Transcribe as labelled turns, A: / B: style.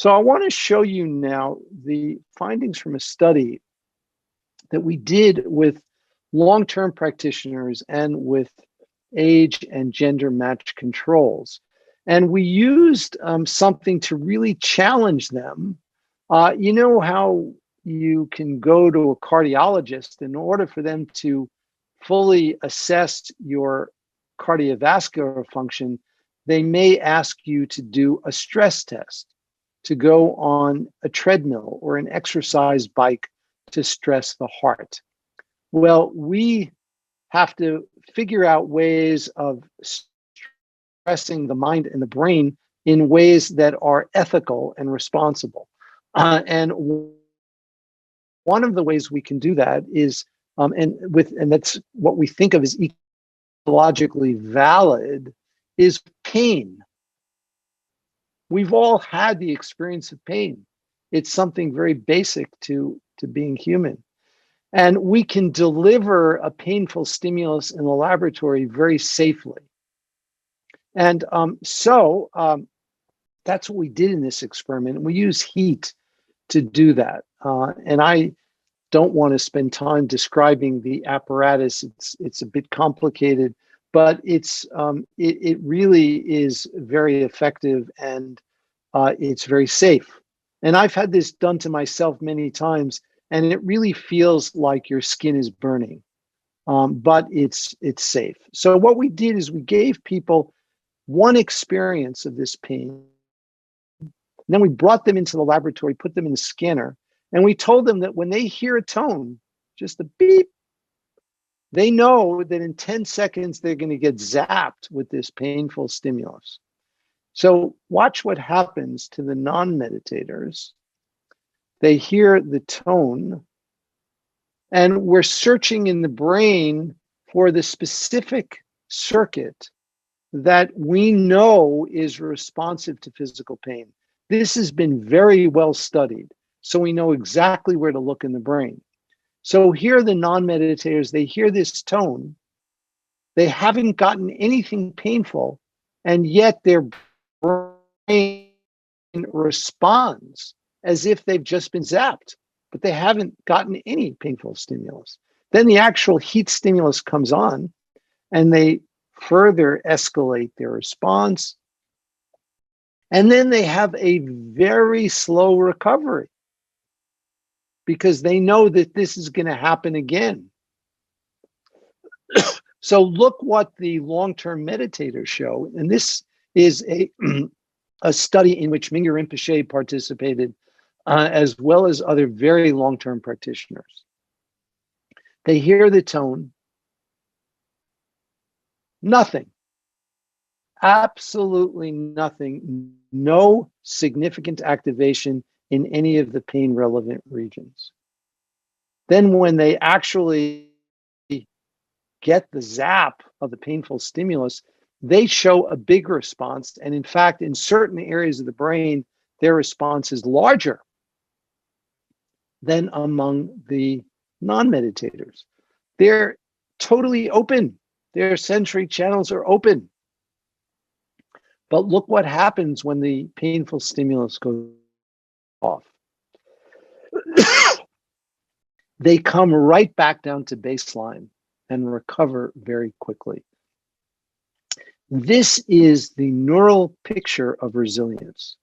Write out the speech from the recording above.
A: So I want to show you now the findings from a study that we did with long-term practitioners and with age and gender match controls. And we used something to really challenge them. You know how you can go to a cardiologist in order for them to fully assess your cardiovascular function, they may ask you to do a stress test, to go on a treadmill or an exercise bike to stress the heart. Well, we have to figure out ways of stressing the mind and the brain in ways that are ethical and responsible. And one of the ways we can do that is, and that's what we think of as ecologically valid, is pain. We've all had the experience of pain. It's something very basic to being human. And we can deliver a painful stimulus in the laboratory very safely. And so that's what we did in this experiment. We use heat to do that. And I don't want to spend time describing the apparatus. It's a bit complicated, but it really is very effective, and it's very safe. And I've had this done to myself many times, and it really feels like your skin is burning, but it's safe. So what we did is we gave people one experience of this pain. And then we brought them into the laboratory, put them in the scanner, and we told them that when they hear a tone, just a beep, they know that in 10 seconds they're going to get zapped with this painful stimulus. So watch what happens to the non-meditators. They hear the tone, and we're searching in the brain for the specific circuit that we know is responsive to physical pain. This has been very well studied, so we know exactly where to look in the brain. So here the non-meditators, they hear this tone, they haven't gotten anything painful, and yet their brain responds as if they've just been zapped, but they haven't gotten any painful stimulus. Then the actual heat stimulus comes on, and they further escalate their response. And then they have a very slow recovery because they know that this is going to happen again. So look what the long-term meditators show. And this is a study in which Mingyur Rinpoche participated, as well as other very long-term practitioners. They hear the tone, nothing, absolutely nothing, no significant activation in any of the pain-relevant regions. Then when they actually get the zap of the painful stimulus, they show a big response. And in fact, in certain areas of the brain, their response is larger than among the non-meditators. They're totally open. Their sensory channels are open. But look what happens when the painful stimulus goes off. They come right back down to baseline and recover very quickly. This is the neural picture of resilience.